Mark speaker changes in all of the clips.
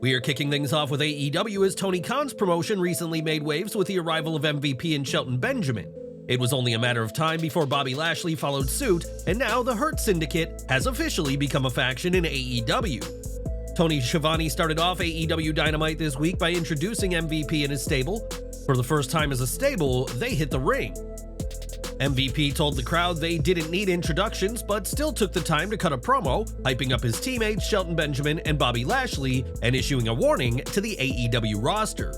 Speaker 1: We are kicking things off with AEW as Tony Khan's promotion recently made waves with the arrival of MVP and Shelton Benjamin. It was only a matter of time before Bobby Lashley followed suit, and now the Hurt Syndicate has officially become a faction in AEW. Tony Schiavone started off AEW Dynamite this week by introducing MVP and his stable. For the first time as a stable, they hit the ring. MVP told the crowd they didn't need introductions, but still took the time to cut a promo, hyping up his teammates Shelton Benjamin and Bobby Lashley, and issuing a warning to the AEW roster.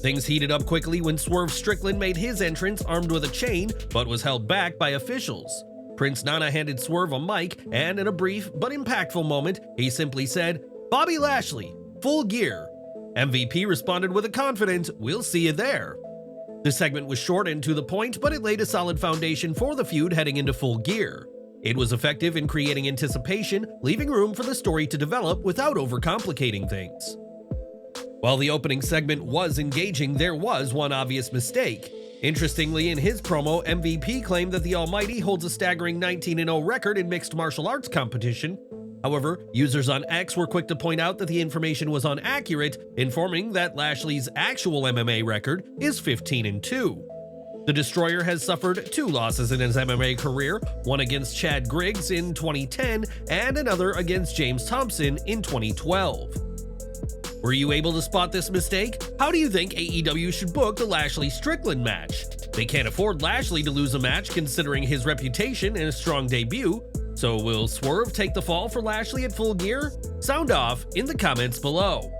Speaker 1: Things heated up quickly when Swerve Strickland made his entrance armed with a chain, but was held back by officials. Prince Nana handed Swerve a mic, and in a brief but impactful moment, he simply said, "Bobby Lashley, full gear." MVP responded with a confident, "We'll see you there." The segment was short and to the point, but it laid a solid foundation for the feud heading into Full Gear. It was effective in creating anticipation, leaving room for the story to develop without overcomplicating things. While the opening segment was engaging, there was one obvious mistake. Interestingly, in his promo, MVP claimed that the Almighty holds a staggering 19-0 record in mixed martial arts competition. However, users on X were quick to point out that the information was inaccurate, informing that Lashley's actual MMA record is 15-2. The Destroyer has suffered 2 losses in his MMA career, one against Chad Griggs in 2010 and another against James Thompson in 2012. Were you able to spot this mistake? How do you think AEW should book the Lashley-Strickland match? They can't afford Lashley to lose a match considering his reputation and a strong debut. So will Swerve take the fall for Lashley at Full Gear? Sound off in the comments below.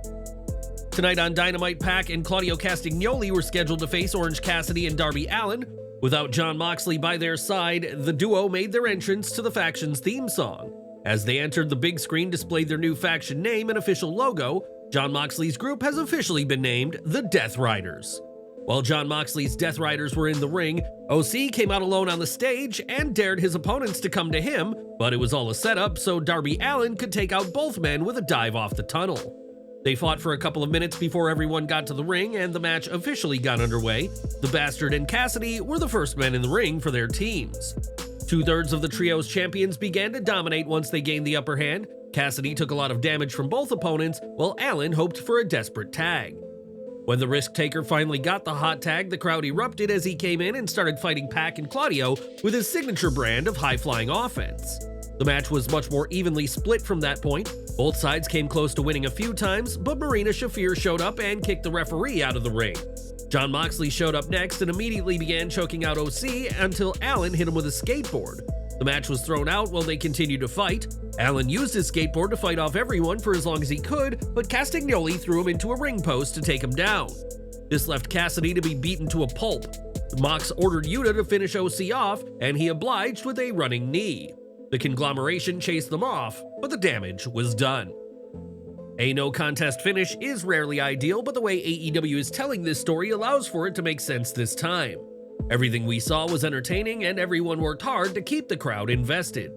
Speaker 1: Tonight on Dynamite, Pac and Claudio Castagnoli were scheduled to face Orange Cassidy and Darby Allin. Without Jon Moxley by their side, the duo made their entrance to the faction's theme song. As they entered, the big screen displayed their new faction name and official logo. Jon Moxley's group has officially been named the Death Riders. While Jon Moxley's Death Riders were in the ring, OC came out alone on the stage and dared his opponents to come to him, but it was all a setup so Darby Allin could take out both men with a dive off the tunnel. They fought for a couple of minutes before everyone got to the ring and the match officially got underway. The Bastard and Cassidy were the first men in the ring for their teams. 2/3 of the trio's champions began to dominate once they gained the upper hand. Cassidy took a lot of damage from both opponents, while Allin hoped for a desperate tag. When the Risk Taker finally got the hot tag, the crowd erupted as he came in and started fighting Pac and Claudio with his signature brand of high-flying offense. The match was much more evenly split from that point. Both sides came close to winning a few times, but Marina Shafir showed up and kicked the referee out of the ring. Jon Moxley showed up next and immediately began choking out OC until Allin hit him with a skateboard. The match was thrown out while they continued to fight. Allin used his skateboard to fight off everyone for as long as he could, but Castagnoli threw him into a ring post to take him down. This left Cassidy to be beaten to a pulp. Mox ordered Yuta to finish OC off, and he obliged with a running knee. The Conglomeration chased them off, but the damage was done. A no-contest finish is rarely ideal, but the way AEW is telling this story allows for it to make sense this time. Everything we saw was entertaining, and everyone worked hard to keep the crowd invested.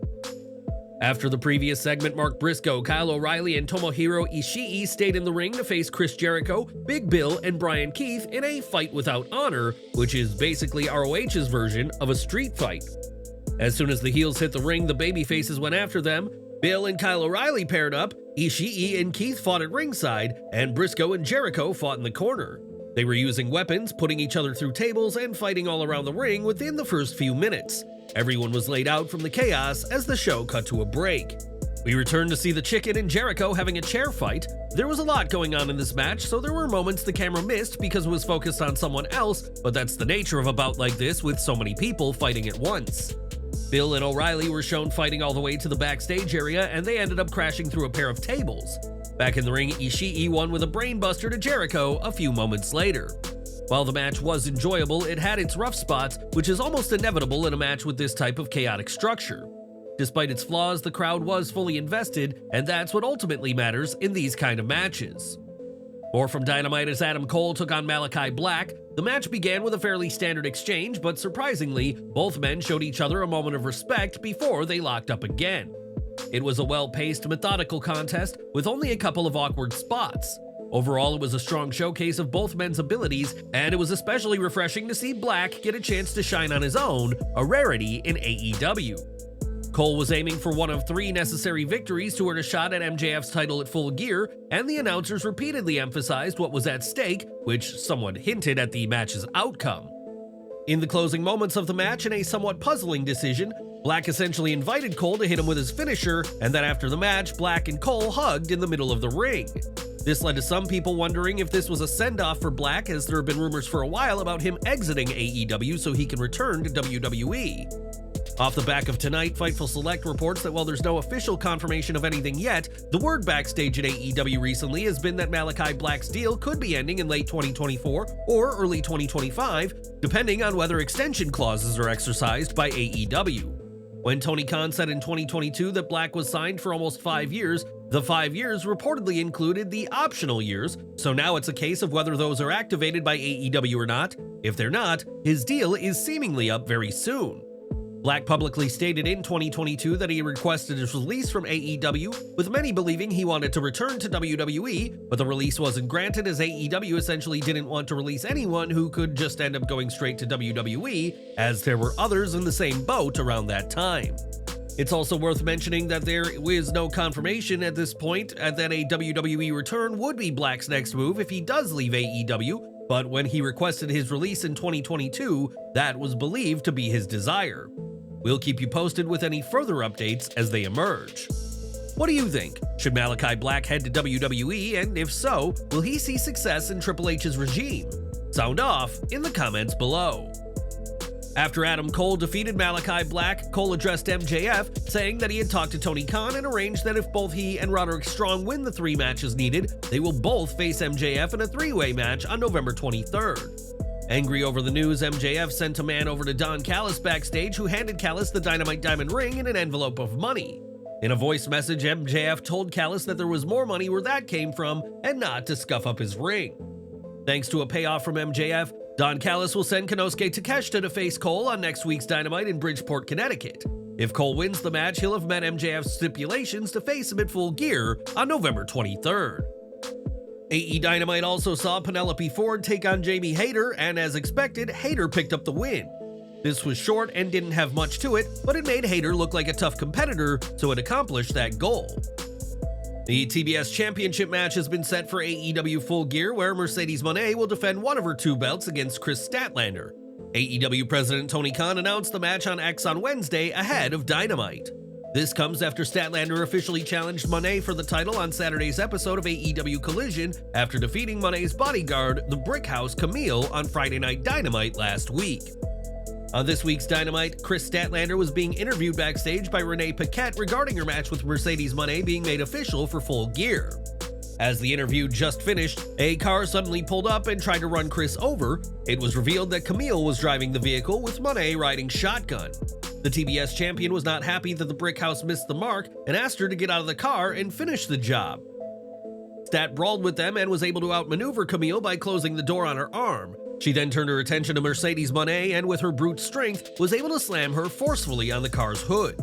Speaker 1: After the previous segment, Mark Briscoe, Kyle O'Reilly, and Tomohiro Ishii stayed in the ring to face Chris Jericho, Big Bill, and Brian Keith in a fight without honor, which is basically ROH's version of a street fight. As soon as the heels hit the ring, the babyfaces went after them. Bill and Kyle O'Reilly paired up, Ishii and Keith fought at ringside, and Briscoe and Jericho fought in the corner. They were using weapons, putting each other through tables, and fighting all around the ring within the first few minutes. Everyone was laid out from the chaos as the show cut to a break. We returned to see the Chicken and Jericho having a chair fight. There was a lot going on in this match, so there were moments the camera missed because it was focused on someone else, but that's the nature of a bout like this with so many people fighting at once. Bill and O'Reilly were shown fighting all the way to the backstage area, and they ended up crashing through a pair of tables. Back in the ring, Ishii won with a brainbuster to Jericho a few moments later. While the match was enjoyable, it had its rough spots, which is almost inevitable in a match with this type of chaotic structure. Despite its flaws, the crowd was fully invested, and that's what ultimately matters in these kind of matches. More from Dynamite as Adam Cole took on Malachi Black. The match began with a fairly standard exchange, but surprisingly, both men showed each other a moment of respect before they locked up again. It was a well-paced, methodical contest with only a couple of awkward spots. Overall, it was a strong showcase of both men's abilities, and it was especially refreshing to see Black get a chance to shine on his own, a rarity in AEW. Cole was aiming for one of 3 necessary victories to earn a shot at MJF's title at Full Gear, and the announcers repeatedly emphasized what was at stake, which somewhat hinted at the match's outcome. In the closing moments of the match, in a somewhat puzzling decision, Black essentially invited Cole to hit him with his finisher, and then after the match, Black and Cole hugged in the middle of the ring. This led to some people wondering if this was a send-off for Black, as there have been rumors for a while about him exiting AEW so he can return to WWE. Off the back of tonight, Fightful Select reports that while there's no official confirmation of anything yet, the word backstage at AEW recently has been that Malachi Black's deal could be ending in late 2024 or early 2025, depending on whether extension clauses are exercised by AEW. When Tony Khan said in 2022 that Black was signed for almost 5 years, the 5 years reportedly included the optional years, so now it's a case of whether those are activated by AEW or not. If they're not, his deal is seemingly up very soon. Black publicly stated in 2022 that he requested his release from AEW, with many believing he wanted to return to WWE, but the release wasn't granted as AEW essentially didn't want to release anyone who could just end up going straight to WWE, as there were others in the same boat around that time. It's also worth mentioning that there is no confirmation at this point that a WWE return would be Black's next move if he does leave AEW, but when he requested his release in 2022, that was believed to be his desire. We'll keep you posted with any further updates as they emerge. What do you think? Should Malachi Black head to WWE, and if so, will he see success in Triple H's regime? Sound off in the comments below. After Adam Cole defeated Malachi Black, Cole addressed MJF, saying that he had talked to Tony Khan and arranged that if both he and Roderick Strong win the 3 matches needed, they will both face MJF in a 3-way match on November 23rd. Angry over the news, MJF sent a man over to Don Callis backstage, who handed Callis the Dynamite diamond ring and an envelope of money. In a voice message, MJF told Callis that there was more money where that came from and not to scuff up his ring. Thanks to a payoff from MJF, Don Callis will send Konosuke Takeshita to face Cole on next week's Dynamite in Bridgeport, Connecticut. If Cole wins the match, he'll have met MJF's stipulations to face him at Full Gear on November 23rd. AE Dynamite also saw Penelope Ford take on Jamie Hayter, and as expected, Hayter picked up the win. This was short and didn't have much to it, but it made Hayter look like a tough competitor, so it accomplished that goal. The TBS Championship match has been set for AEW Full Gear, where Mercedes Moné will defend one of her 2 belts against Chris Statlander. AEW President Tony Khan announced the match on X on Wednesday ahead of Dynamite. This comes after Statlander officially challenged Moné for the title on Saturday's episode of AEW Collision after defeating Moné's bodyguard, the Brickhouse Camille, on Friday Night Dynamite last week. On this week's Dynamite, Chris Statlander was being interviewed backstage by Renee Paquette regarding her match with Mercedes Moné being made official for Full Gear. As the interview just finished, a car suddenly pulled up and tried to run Chris over. It was revealed that Camille was driving the vehicle, with Moné riding shotgun. The TBS champion was not happy that the Brickhouse missed the mark and asked her to get out of the car and finish the job. Stat brawled with them and was able to outmaneuver Camille by closing the door on her arm. She then turned her attention to Mercedes Moné and with her brute strength was able to slam her forcefully on the car's hood.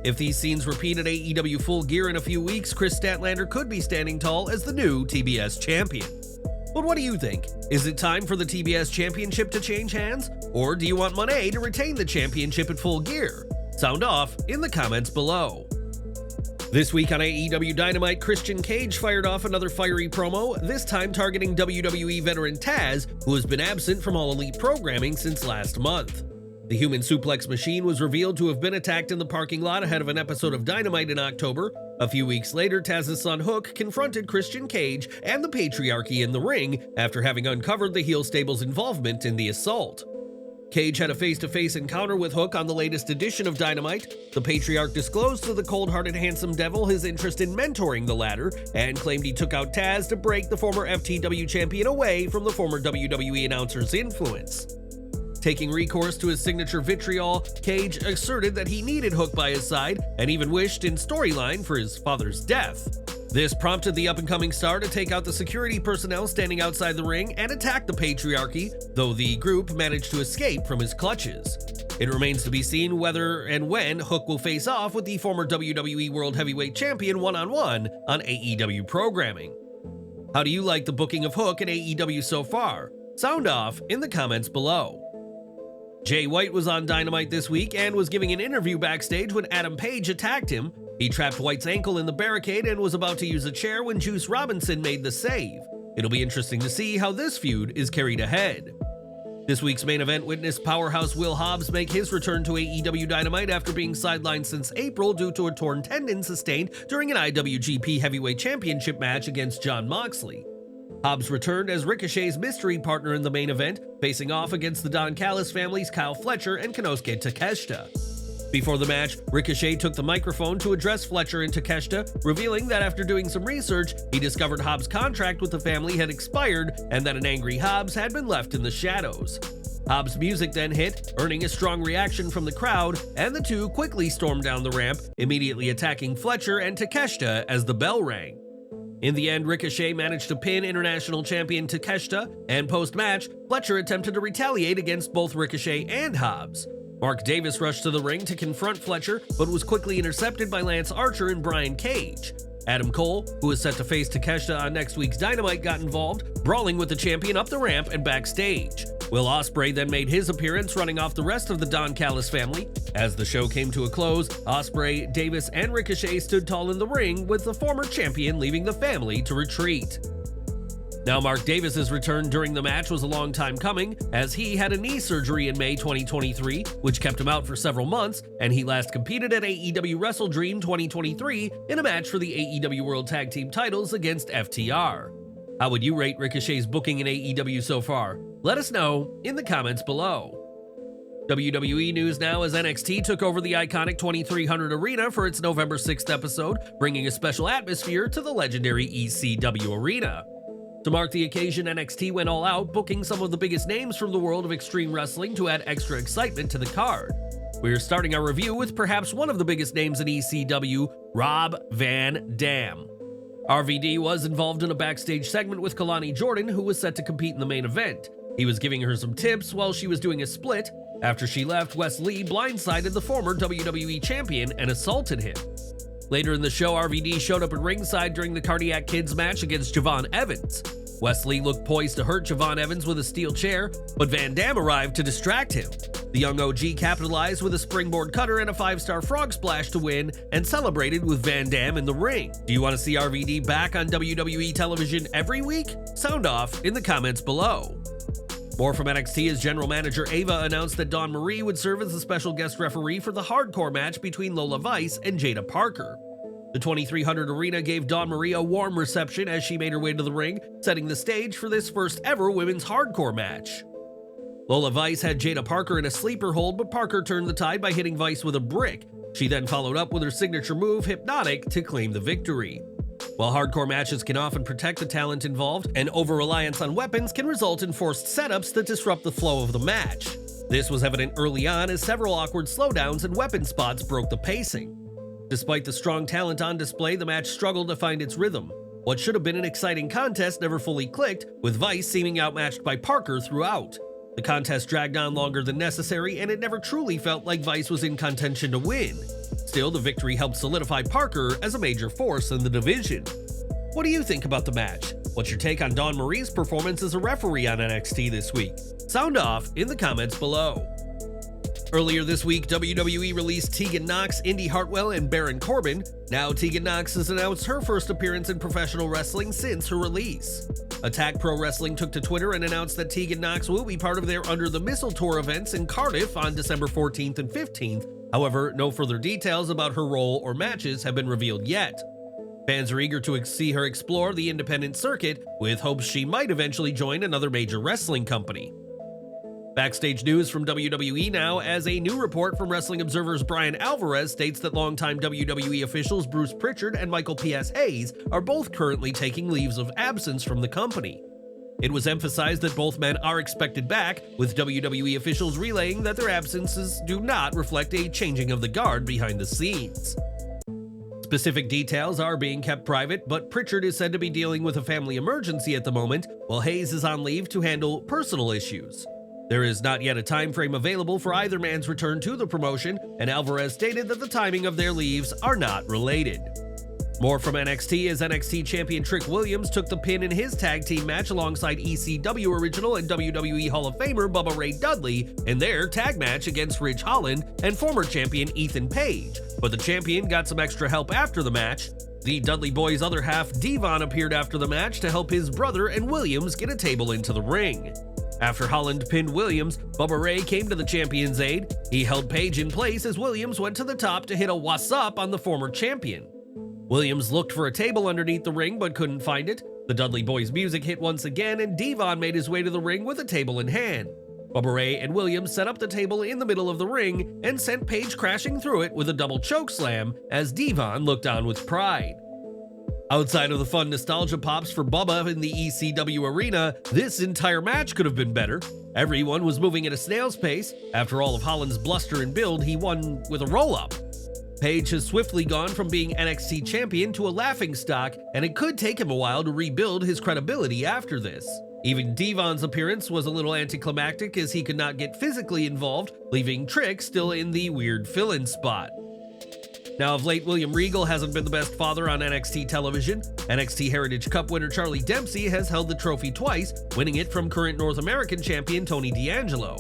Speaker 1: If these scenes repeat at AEW Full Gear in a few weeks, Chris Statlander could be standing tall as the new TBS champion. But what do you think? Is it time for the TBS Championship to change hands? Or do you want Moné to retain the championship at Full Gear? Sound off in the comments below. This week on AEW Dynamite, Christian Cage fired off another fiery promo, this time targeting WWE veteran Taz, who has been absent from All Elite programming since last month. The Human Suplex Machine was revealed to have been attacked in the parking lot ahead of an episode of Dynamite in October. A few weeks later, Taz's son Hook confronted Christian Cage and the Patriarchy in the ring after having uncovered the heel stable's involvement in the assault. Cage had a face-to-face encounter with Hook on the latest edition of Dynamite. The Patriarch disclosed to the cold-hearted handsome devil his interest in mentoring the latter and claimed he took out Taz to break the former FTW champion away from the former WWE announcer's influence. Taking recourse to his signature vitriol, Cage asserted that he needed Hook by his side and even wished in storyline for his father's death. This prompted the up-and-coming star to take out the security personnel standing outside the ring and attack the Patriarchy, though the group managed to escape from his clutches. It remains to be seen whether and when Hook will face off with the former WWE World Heavyweight Champion one-on-one on AEW programming. How do you like the booking of Hook at AEW so far? Sound off in the comments below. Jay White was on Dynamite this week and was giving an interview backstage when Adam Page attacked him. He trapped White's ankle in the barricade and was about to use a chair when Juice Robinson made the save. It'll be interesting to see how this feud is carried ahead. This week's main event witnessed powerhouse Will Hobbs make his return to AEW Dynamite after being sidelined since April due to a torn tendon sustained during an IWGP Heavyweight Championship match against Jon Moxley. Hobbs returned as Ricochet's mystery partner in the main event, facing off against the Don Callis family's Kyle Fletcher and Konosuke Takeshita. Before the match, Ricochet took the microphone to address Fletcher and Takeshita, revealing that after doing some research, he discovered Hobbs' contract with the family had expired and that an angry Hobbs had been left in the shadows. Hobbs' music then hit, earning a strong reaction from the crowd, and the two quickly stormed down the ramp, immediately attacking Fletcher and Takeshita as the bell rang. In the end, Ricochet managed to pin International Champion Takeshita, and post-match, Fletcher attempted to retaliate against both Ricochet and Hobbs. Mark Davis rushed to the ring to confront Fletcher, but was quickly intercepted by Lance Archer and Brian Cage. Adam Cole, who is set to face Takeshita on next week's Dynamite, got involved, brawling with the champion up the ramp and backstage. Will Ospreay then made his appearance, running off the rest of the Don Callis family. As the show came to a close, Ospreay, Davis, and Ricochet stood tall in the ring, with the former champion leaving the family to retreat. Now, Mark Davis's return during the match was a long time coming, as he had a knee surgery in May 2023, which kept him out for several months, and he last competed at AEW Wrestle Dream 2023 in a match for the AEW World Tag Team titles against FTR. How would you rate Ricochet's booking in AEW so far? Let us know in the comments below. WWE news now as NXT took over the iconic 2300 Arena for its November 6th episode, bringing a special atmosphere to the legendary ECW Arena. To mark the occasion, NXT went all out, booking some of the biggest names from the world of extreme wrestling to add extra excitement to the card. We're starting our review with perhaps one of the biggest names in ECW, Rob Van Dam. RVD was involved in a backstage segment with Kalani Jordan, who was set to compete in the main event. He was giving her some tips while she was doing a split. After she left, Wes Lee blindsided the former WWE champion and assaulted him. Later in the show, RVD showed up at ringside during the Cardiac Kids match against Javon Evans. Wes Lee looked poised to hurt Javon Evans with a steel chair, but Van Dam arrived to distract him. The young OG capitalized with a springboard cutter and a 5-star frog splash to win, and celebrated with Van Dam in the ring. Do you want to see RVD back on WWE television every week? Sound off in the comments below. More from NXT as General Manager Ava announced that Dawn Marie would serve as the special guest referee for the hardcore match between Lola Vice and Jaida Parker. The 2300 Arena gave Dawn Marie a warm reception as she made her way to the ring, setting the stage for this first ever women's hardcore match. Lola Vice had Jaida Parker in a sleeper hold, but Parker turned the tide by hitting Vice with a brick. She then followed up with her signature move, Hypnotic, to claim the victory. While hardcore matches can often protect the talent involved, an over-reliance on weapons can result in forced setups that disrupt the flow of the match. This was evident early on as several awkward slowdowns and weapon spots broke the pacing. Despite the strong talent on display, the match struggled to find its rhythm. What should have been an exciting contest never fully clicked, with Vice seeming outmatched by Parker throughout. The contest dragged on longer than necessary, and it never truly felt like Vice was in contention to win. Still, the victory helped solidify Parker as a major force in the division. What do you think about the match? What's your take on Dawn Marie's performance as a referee on NXT this week? Sound off in the comments below. Earlier this week, WWE released Tegan Nox, Indy Hartwell, and Baron Corbin. Now, Tegan Nox has announced her first appearance in professional wrestling since her release. Attack Pro Wrestling took to Twitter and announced that Tegan Nox will be part of their Under the Missile Tour events in Cardiff on December 14th and 15th. However, no further details about her role or matches have been revealed yet. Fans are eager to see her explore the independent circuit, with hopes she might eventually join another major wrestling company. Backstage news from WWE now, as a new report from Wrestling Observer's Brian Alvarez states that longtime WWE officials Bruce Prichard and Michael P.S. Hayes are both currently taking leaves of absence from the company. It was emphasized that both men are expected back, with WWE officials relaying that their absences do not reflect a changing of the guard behind the scenes. Specific details are being kept private, but Prichard is said to be dealing with a family emergency at the moment, while Hayes is on leave to handle personal issues. There is not yet a time frame available for either man's return to the promotion, and Alvarez stated that the timing of their leaves are not related. More from NXT as NXT champion Trick Williams took the pin in his tag team match alongside ECW original and WWE Hall of Famer Bubba Ray Dudley in their tag match against Ridge Holland and former champion Ethan Page, but the champion got some extra help after the match. The Dudley Boy's other half, Devon, appeared after the match to help his brother and Williams get a table into the ring. After Holland pinned Williams, Bubba Ray came to the champion's aid. He held Page in place as Williams went to the top to hit a "what's up" on the former champion. Williams looked for a table underneath the ring but couldn't find it. The Dudley Boy's music hit once again and Devon made his way to the ring with a table in hand. Bubba Ray and Williams set up the table in the middle of the ring and sent Page crashing through it with a double chokeslam as Devon looked on with pride. Outside of the fun nostalgia pops for Bubba in the ECW arena, this entire match could have been better. Everyone was moving at a snail's pace. After all of Holland's bluster and build, he won with a roll-up. Page has swiftly gone from being NXT champion to a laughingstock, and it could take him a while to rebuild his credibility after this. Even Devon's appearance was a little anticlimactic as he could not get physically involved, leaving Trick still in the weird fill-in spot. Now, of late, William Regal hasn't been the best father on NXT television. NXT Heritage Cup winner Charlie Dempsey has held the trophy twice, winning it from current North American champion Tony D'Angelo.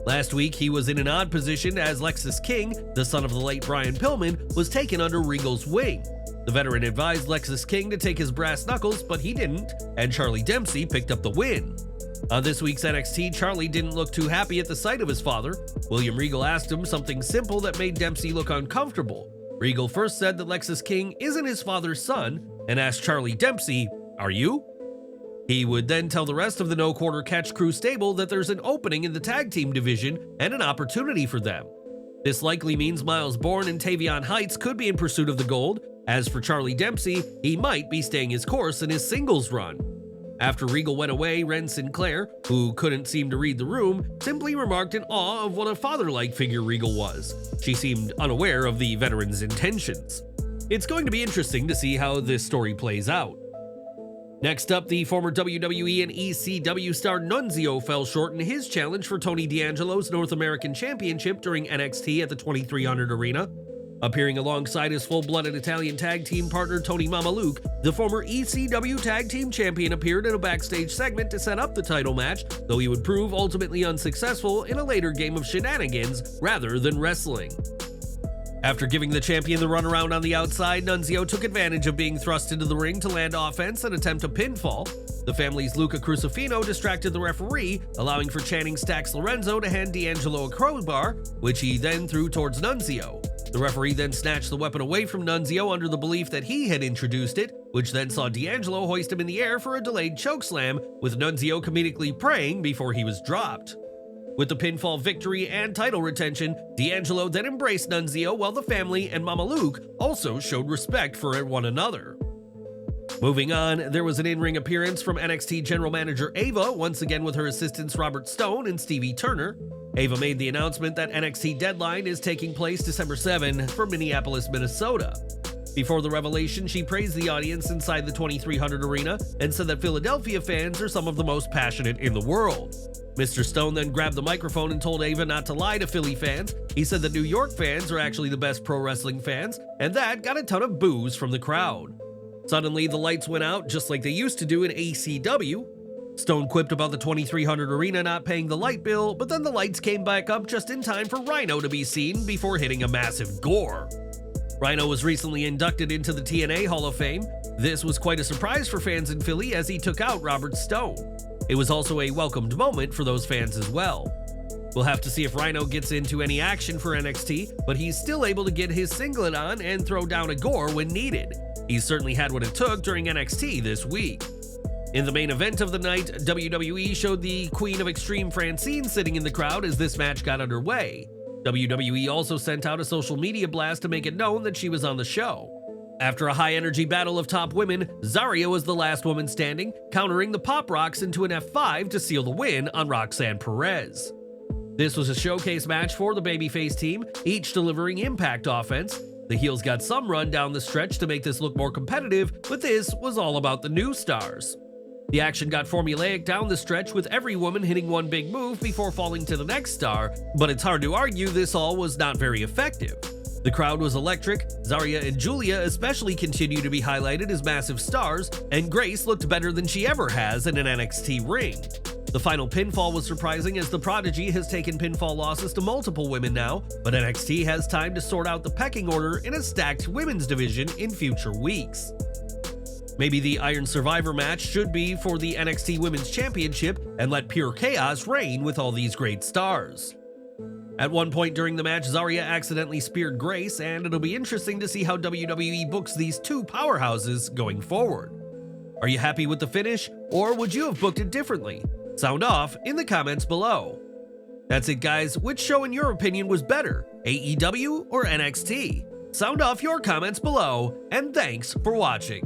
Speaker 1: Last week, he was in an odd position as Lexis King, the son of the late Brian Pillman, was taken under Regal's wing. The veteran advised Lexis King to take his brass knuckles, but he didn't, and Charlie Dempsey picked up the win. On this week's NXT, Charlie didn't look too happy at the sight of his father. William Regal asked him something simple that made Dempsey look uncomfortable. Regal first said that Lexis King isn't his father's son, and asked Charlie Dempsey, "Are you?" He would then tell the rest of the No Quarter Catch crew stable that there's an opening in the tag team division and an opportunity for them. This likely means Miles Bourne and Tavion Heights could be in pursuit of the gold. As for Charlie Dempsey, he might be staying his course in his singles run. After Regal went away, Ren Sinclair, who couldn't seem to read the room, simply remarked in awe of what a father-like figure Regal was. She seemed unaware of the veteran's intentions. It's going to be interesting to see how this story plays out. Next up, the former WWE and ECW star Nunzio fell short in his challenge for Tony D'Angelo's North American Championship during NXT at the 2300 Arena. Appearing alongside his full-blooded Italian tag team partner Tony Mamaluke, the former ECW tag team champion appeared in a backstage segment to set up the title match, though he would prove ultimately unsuccessful in a later game of shenanigans rather than wrestling. After giving the champion the runaround on the outside, Nunzio took advantage of being thrust into the ring to land offense and attempt a pinfall. The family's Luca Crucifino distracted the referee, allowing for Channing Stax Lorenzo to hand D'Angelo a crowbar, which he then threw towards Nunzio. The referee then snatched the weapon away from Nunzio under the belief that he had introduced it, which then saw D'Angelo hoist him in the air for a delayed chokeslam, with Nunzio comedically praying before he was dropped. With the pinfall victory and title retention, D'Angelo then embraced Nunzio while the family and Mamaluke also showed respect for one another. Moving on, there was an in-ring appearance from NXT General Manager Ava, once again with her assistants Robert Stone and Stevie Turner. Ava made the announcement that NXT Deadline is taking place December 7 from Minneapolis, Minnesota. Before the revelation, she praised the audience inside the 2300 Arena and said that Philadelphia fans are some of the most passionate in the world. Mr. Stone then grabbed the microphone and told Ava not to lie to Philly fans. He said that New York fans are actually the best pro wrestling fans, and that got a ton of boos from the crowd. Suddenly, the lights went out just like they used to do in ACW. Stone quipped about the 2300 Arena not paying the light bill, but then the lights came back up just in time for Rhino to be seen before hitting a massive gore. Rhino was recently inducted into the TNA Hall of Fame. This was quite a surprise for fans in Philly as he took out Robert Stone. It was also a welcomed moment for those fans as well. We'll have to see if Rhino gets into any action for NXT, but he's still able to get his singlet on and throw down a gore when needed. He's certainly had what it took during NXT this week. In the main event of the night, WWE showed the Queen of Extreme Francine sitting in the crowd as this match got underway. WWE also sent out a social media blast to make it known that she was on the show. After a high-energy battle of top women, Zaria was the last woman standing, countering the Pop Rocks into an F5 to seal the win on Roxanne Perez. This was a showcase match for the babyface team, each delivering impact offense. The heels got some run down the stretch to make this look more competitive, but this was all about the new stars. The action got formulaic down the stretch with every woman hitting one big move before falling to the next star, but it's hard to argue this all was not very effective. The crowd was electric, Zaria and Julia especially continue to be highlighted as massive stars, and Grace looked better than she ever has in an NXT ring. The final pinfall was surprising as the Prodigy has taken pinfall losses to multiple women now, but NXT has time to sort out the pecking order in a stacked women's division in future weeks. Maybe the Iron Survivor match should be for the NXT Women's Championship and let pure chaos reign with all these great stars. At one point during the match, Zaria accidentally speared Grace, and it'll be interesting to see how WWE books these two powerhouses going forward. Are you happy with the finish, or would you have booked it differently? Sound off in the comments below. That's it, guys. Which show in your opinion was better, AEW or NXT? Sound off your comments below, and thanks for watching.